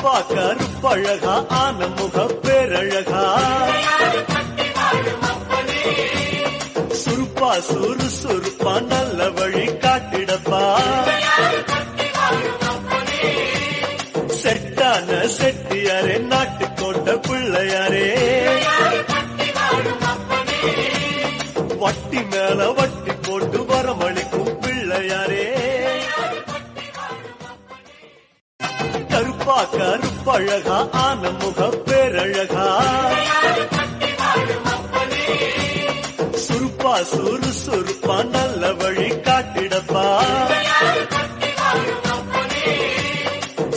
கருப்பா கருப்பழகா ஆன முக பேரழகா சுருப்பா சுறுசுறுப்பா நல்ல வழி காட்டிடப்பா செட்டான செட்டியாரே நாட்டுக்கோட்ட பிள்ளையாரே வட்டி மேல வட்டி போட்டு வரமளிக்கும் பிள்ளையாரே கருப்பா கருப்பழகா ஆன முக பேரழகா சுருப்பா சுறுசுறுப்பா நல்ல வழி காட்டிடப்பா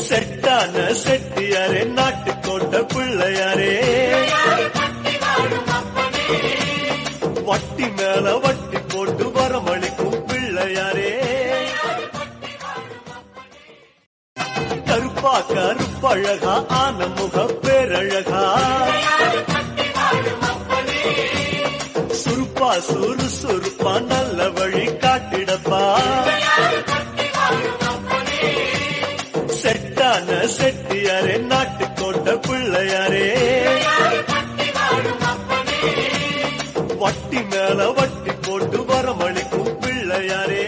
செட்டான செட்டியாரே நாட்டுக்கோட்ட பிள்ளையாரே வட்டி மேல வட்டி போட்டு வரமளிக்கும் பிள்ளையாரே கருப்பா கருப்பழகா ஆன முக பேரழகா சுருப்பா சுறுசுறுப்பா நல்ல வழி காட்டிடப்பா செட்டான செட்டியாரே நாட்டுக்கோட்ட பிள்ளையாரே வட்டி மேல வட்டி போட்டு வரமளிக்கும் பிள்ளையாரே